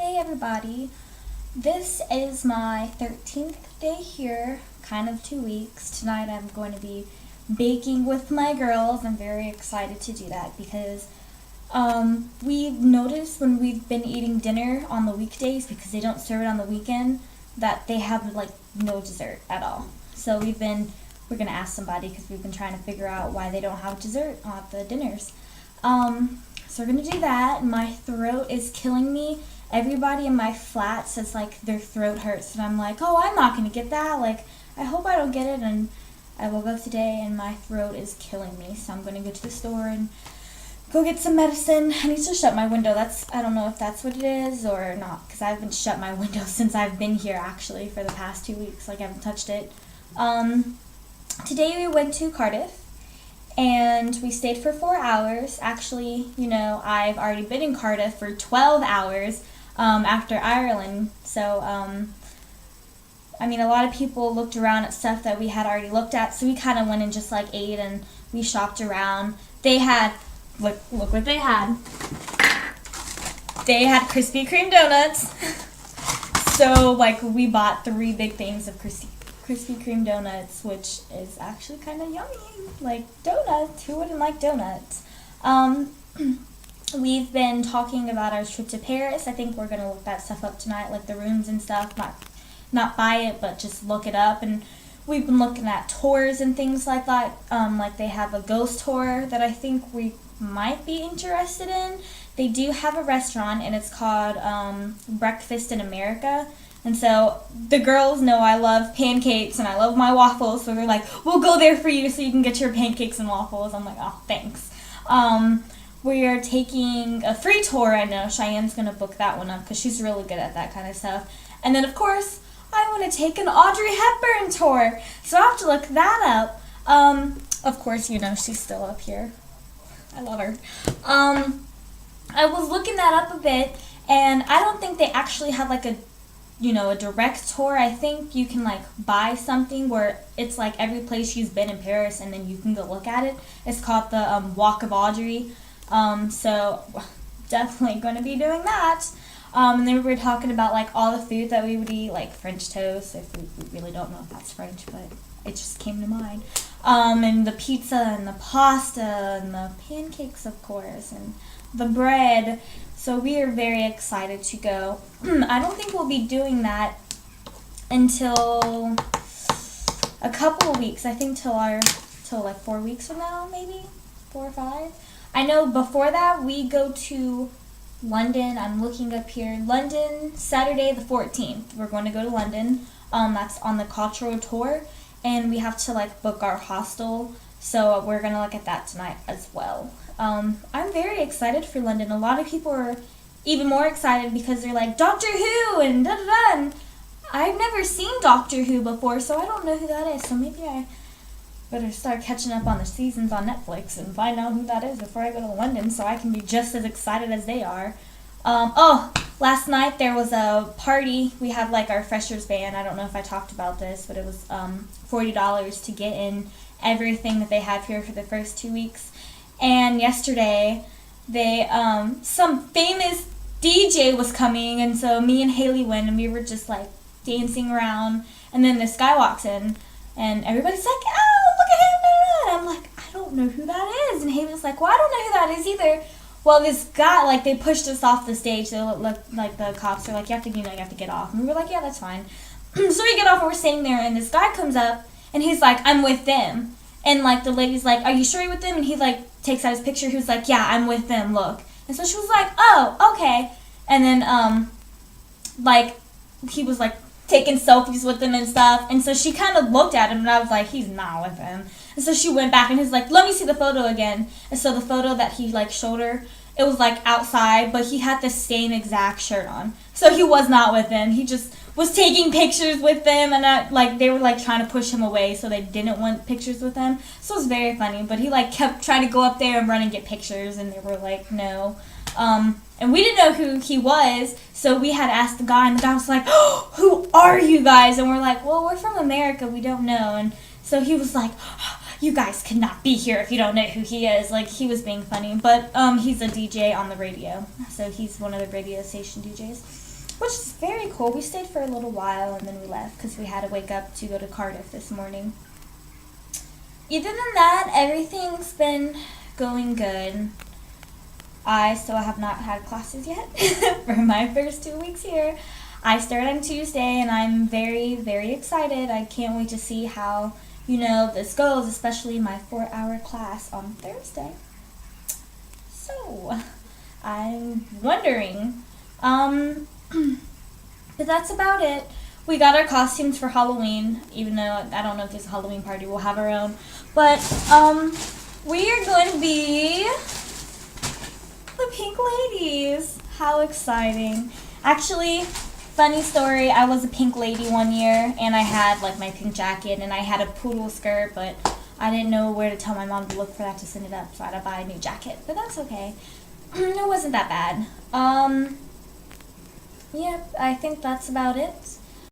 Hey everybody, this is my 13th day here, kind of 2 weeks. Tonight I'm going to be baking with my girls. I'm very excited to do that because we've noticed when we've been eating dinner on the weekdays, because they don't serve it on the weekend, that they have like no dessert at all. So we're going to ask somebody because we've been trying to figure out why they don't have dessert at the dinners. So we're going to do that. My throat is killing me. Everybody in my flat says like their throat hurts, and I'm like, oh, I'm not going to get that. Like, I hope I don't get it. And I woke up today and my throat is killing me. So I'm going to go to the store and go get some medicine. I need to shut my window. I don't know if that's what it is or not, because I haven't shut my window since I've been here actually for the past 2 weeks. Like, I haven't touched it. Today we went to Cardiff. And we stayed for 4 hours. Actually, I've already been in Cardiff for 12 hours after Ireland. So, a lot of people looked around at stuff that we had already looked at. So we kind of went and just like ate and we shopped around. They had, look what they had. They had Krispy Kreme donuts. So like we bought 3 big things of Krispy Kreme donuts, which is actually kind of yummy. Like donuts, who wouldn't like donuts? We've been talking about our trip to Paris. I think we're gonna look that stuff up tonight, like the rooms and stuff. Not buy it, but just look it up. And we've been looking at tours and things like that. Like they have a ghost tour that I think we might be interested in. They do have a restaurant, and it's called Breakfast in America. And so the girls know I love pancakes and I love my waffles, so they're like, we'll go there for you so you can get your pancakes and waffles. I'm like, oh, thanks. We are taking a free tour. I know Cheyenne's going to book that one up because she's really good at that kind of stuff. And then, of course, I want to take an Audrey Hepburn tour, so I have to look that up. Of course, she's still up here. I love her. I was looking that up a bit, and I don't think they actually have like a direct tour. I think you can like buy something where it's like every place she's been in Paris and then you can go look at it. It's called the Walk of Audrey. So definitely going to be doing that. And then we were talking about like all the food that we would eat, like French toast. If we really don't know if that's French, but it just came to mind. And the pizza and the pasta and the pancakes, of course, and the bread. So we are very excited to go. I don't think we'll be doing that until a couple of weeks. I think till like 4 weeks from now, maybe 4 or 5. I know before that we go to London. I'm looking up here. London, Saturday the 14th. We're going to go to London. That's on the cultural tour, and we have to like book our hostel. So we're gonna look at that tonight as well. I'm very excited for London. A lot of people are even more excited because they're like, Doctor Who and da-da-da. And I've never seen Doctor Who before, so I don't know who that is. So maybe I better start catching up on the seasons on Netflix and find out who that is before I go to London so I can be just as excited as they are. Last night there was a party. We had like our freshers band. I don't know if I talked about this, but it was $40 to get in everything that they have here for the first 2 weeks. And yesterday, some famous DJ was coming, and so me and Haley went, and we were just like dancing around. And then this guy walks in, and everybody's like, "Oh, look at him!" And I'm like, "I don't know who that is." And Haley's like, "Well, I don't know who that is either." Well, this guy, like, they pushed us off the stage. They looked like the cops are like, "You have to get off." And we were like, "Yeah, that's fine." So we get off, and we're sitting there, and this guy comes up, and he's like, "I'm with them." And, like, the lady's like, "Are you sure you're with them?" And he, like, takes out his picture. He was like, "Yeah, I'm with them, look." And so she was like, "Oh, okay." And then, he was, like, taking selfies with them and stuff. And so she kind of looked at him, and I was like, he's not with him. And so she went back, and he's like, "Let me see the photo again." And so the photo that he, like, showed her, it was, like, outside, but he had the same exact shirt on. So he was not with them. He just was taking pictures with them, and they were like trying to push him away, so they didn't want pictures with him. So it was very funny. But he like kept trying to go up there and run and get pictures, and they were like, no. And we didn't know who he was, so we had asked the guy, and the guy was like, "Oh, who are you guys?" And we're like, "Well, we're from America. We don't know." And so he was like, "Oh, you guys cannot be here if you don't know who he is." Like, he was being funny. But he's a DJ on the radio, so he's one of the radio station DJs. which is very cool. We stayed for a little while and then we left because we had to wake up to go to Cardiff this morning. Other than that, everything's been going good. I still have not had classes yet for my first 2 weeks here. I start on Tuesday and I'm very, very excited. I can't wait to see how, this goes, especially my 4-hour class on Thursday. So, I'm wondering, but that's about it. We got our costumes for Halloween, even though I don't know if there's a Halloween party, we'll have our own. But, we are going to be the Pink Ladies. How exciting. Actually, funny story, I was a pink lady one year, and I had, my pink jacket, and I had a poodle skirt, but I didn't know where to tell my mom to look for that to send it up, so I had to buy a new jacket. But that's okay. It wasn't that bad. Yep, I think that's about it.